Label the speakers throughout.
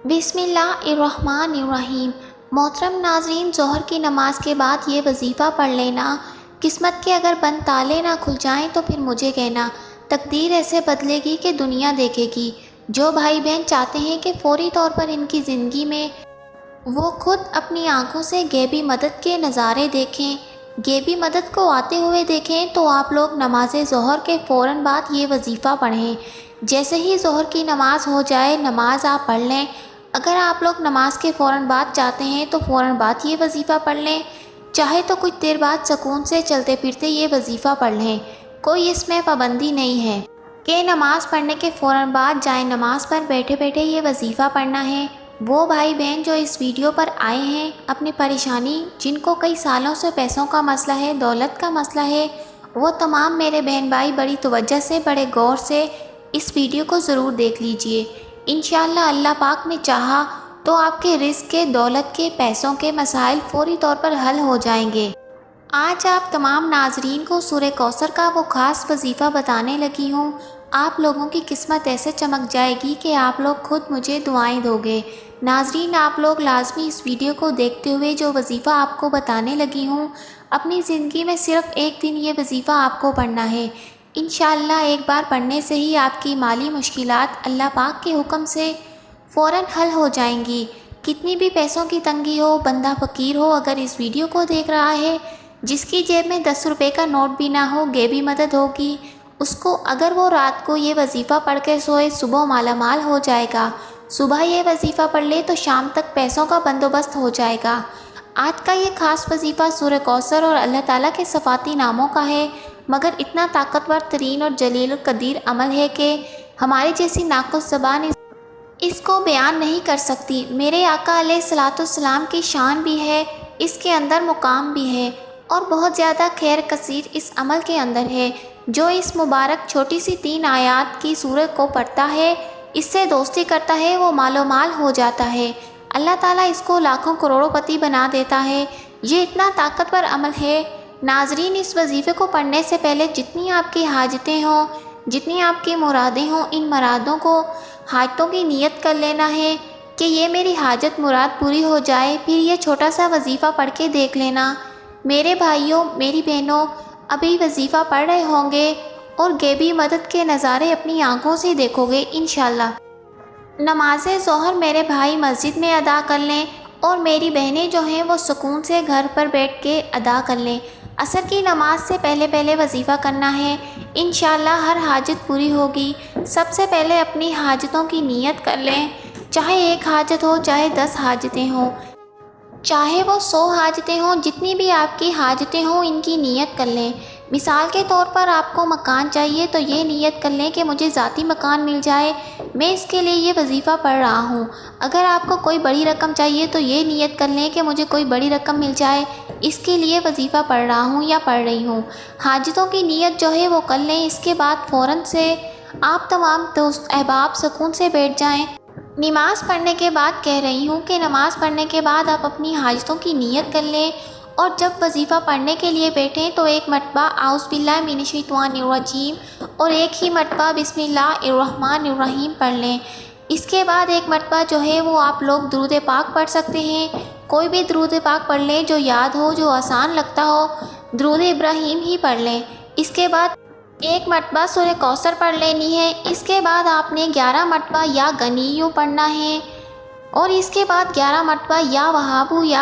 Speaker 1: بسم اللہ الرحمن الرحیم۔ محترم ناظرین، ظہر کی نماز کے بعد یہ وظیفہ پڑھ لینا۔ قسمت کے اگر بند تالے نہ کھل جائیں تو پھر مجھے کہنا، تقدیر ایسے بدلے گی کہ دنیا دیکھے گی۔ جو بھائی بہن چاہتے ہیں کہ فوری طور پر ان کی زندگی میں وہ خود اپنی آنکھوں سے غیبی مدد کے نظارے دیکھیں، غیبی مدد کو آتے ہوئے دیکھیں، تو آپ لوگ نماز ظہر کے فوراً بعد یہ وظیفہ پڑھیں۔ جیسے ہی ظہر کی نماز ہو جائے نماز آپ پڑھ لیں۔ اگر آپ لوگ نماز کے فوراً بعد چاہتے ہیں تو فوراً بعد یہ وظیفہ پڑھ لیں، چاہے تو کچھ دیر بعد سکون سے چلتے پھرتے یہ وظیفہ پڑھ لیں۔ کوئی اس میں پابندی نہیں ہے کہ نماز پڑھنے کے فوراً بعد جائیں نماز پر بیٹھے بیٹھے یہ وظیفہ پڑھنا ہے۔ وہ بھائی بہن جو اس ویڈیو پر آئے ہیں، اپنی پریشانی، جن کو کئی سالوں سے پیسوں کا مسئلہ ہے، دولت کا مسئلہ ہے، وہ تمام میرے بہن بھائی بڑی توجہ سے، بڑے غور سے اس ویڈیو کو ضرور دیکھ لیجئے۔ انشاءاللہ اللہ پاک نے چاہا تو آپ کے رزق کے، دولت کے، پیسوں کے مسائل فوری طور پر حل ہو جائیں گے۔ آج آپ تمام ناظرین کو سورہ کوثر کا وہ خاص وظیفہ بتانے لگی ہوں۔ آپ لوگوں کی قسمت ایسے چمک جائے گی کہ آپ لوگ خود مجھے دعائیں دو گے۔ ناظرین، آپ لوگ لازمی اس ویڈیو کو دیکھتے ہوئے جو وظیفہ آپ کو بتانے لگی ہوں، اپنی زندگی میں صرف ایک دن یہ وظیفہ آپ کو پڑھنا ہے۔ انشاءاللہ ایک بار پڑھنے سے ہی آپ کی مالی مشکلات اللہ پاک کے حکم سے فوراً حل ہو جائیں گی۔ کتنی بھی پیسوں کی تنگی ہو، بندہ فقیر ہو، اگر اس ویڈیو کو دیکھ رہا ہے، جس کی جیب میں 10 روپے کا نوٹ بھی نہ ہو، غیبی مدد ہوگی اس کو۔ اگر وہ رات کو یہ وظیفہ پڑھ کے سوئے، صبح مالا مال ہو جائے گا۔ صبح یہ وظیفہ پڑھ لے تو شام تک پیسوں کا بندوبست ہو جائے گا۔ آج کا یہ خاص وظیفہ سورہ کوثر اور اللہ تعالیٰ کے صفاتی ناموں کا ہے، مگر اتنا طاقتور ترین اور جلیل القدیر عمل ہے کہ ہماری جیسی ناقص زبان اس کو بیان نہیں کر سکتی۔ میرے آقا علیہ الصلوۃ والسلام کی شان بھی ہے، اس کے اندر مقام بھی ہے، اور بہت زیادہ خیر کثیر اس عمل کے اندر ہے۔ جو اس مبارک چھوٹی سی 3 آیات کی سورت کو پڑھتا ہے، اس سے دوستی کرتا ہے، وہ مال و مال ہو جاتا ہے۔ اللہ تعالیٰ اس کو لاکھوں کروڑوں پتی بنا دیتا ہے۔ یہ اتنا طاقتور عمل ہے۔ ناظرین، اس وظیفے کو پڑھنے سے پہلے جتنی آپ کی حاجتیں ہوں، جتنی آپ کی مرادیں ہوں، ان مرادوں کو، حاجتوں کی نیت کر لینا ہے کہ یہ میری حاجت مراد پوری ہو جائے۔ پھر یہ چھوٹا سا وظیفہ پڑھ کے دیکھ لینا۔ میرے بھائیوں، میری بہنوں، ابھی وظیفہ پڑھ رہے ہوں گے اور غیبی مدد کے نظارے اپنی آنکھوں سے دیکھو گے انشاءاللہ۔ نماز ظہر میرے بھائی مسجد میں ادا کر لیں، اور میری بہنیں جو ہیں وہ سکون سے گھر پر بیٹھ کے ادا کر لیں۔ عصر کی نماز سے پہلے وظیفہ کرنا ہے، انشاءاللہ ہر حاجت پوری ہوگی۔ سب سے پہلے اپنی حاجتوں کی نیت کر لیں، چاہے 1 حاجت ہو، چاہے 10 حاجتیں ہوں، چاہے وہ 100 حاجتیں ہوں، جتنی بھی آپ کی حاجتیں ہوں ان کی نیت کر لیں۔ مثال کے طور پر آپ کو مکان چاہیے تو یہ نیت کر لیں کہ مجھے ذاتی مکان مل جائے، میں اس کے لیے یہ وظیفہ پڑھ رہا ہوں۔ اگر آپ کو کوئی بڑی رقم چاہیے تو یہ نیت کر لیں کہ مجھے کوئی بڑی رقم مل جائے، اس کے لیے وظیفہ پڑھ رہا ہوں یا پڑھ رہی ہوں۔ حاجتوں کی نیت جو ہے وہ کر لیں۔ اس کے بعد فوراً سے آپ تمام دوست احباب سکون سے بیٹھ جائیں۔ نماز پڑھنے کے بعد کہہ رہی ہوں کہ نماز پڑھنے کے بعد آپ اپنی حاجتوں کی نیت کر لیں، اور جب وظیفہ پڑھنے کے لیے بیٹھیں تو 1 مرتبہ اعوذ باللہ من الشیطان الرجیم اور 1 ہی مرتبہ بسم اللہ الرحمن الرحیم پڑھ لیں۔ اس کے بعد 1 مرتبہ جو ہے وہ آپ لوگ درود پاک پڑھ سکتے ہیں۔ کوئی بھی درود پاک پڑھ لیں جو یاد ہو، جو آسان لگتا ہو۔ درود ابراہیم ہی پڑھ لیں۔ اس کے بعد 1 مرتبہ سورہ کوثر پڑھ لینی ہے۔ اس کے بعد آپ نے 11 مرتبہ یا غنیّ پڑھنا ہے، اور اس کے بعد 11 مرتبہ یا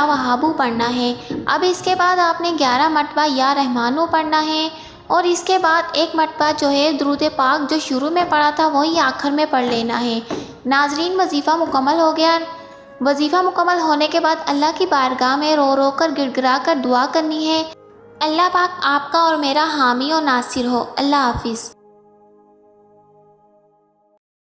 Speaker 1: وہابو پڑھنا ہے۔ اب اس کے بعد آپ نے 11 مرتبہ یا رحمانو پڑھنا ہے، اور اس کے بعد 1 مرتبہ جو ہے درود پاک جو شروع میں پڑھا تھا وہی آخر میں پڑھ لینا ہے۔ ناظرین، وظیفہ مکمل ہو گیا۔ وظیفہ مکمل ہونے کے بعد اللہ کی بارگاہ میں رو رو کر، گڑ گڑا کر دعا کرنی ہے۔ اللہ پاک آپ کا اور میرا حامی و ناصر ہو۔ اللہ حافظ۔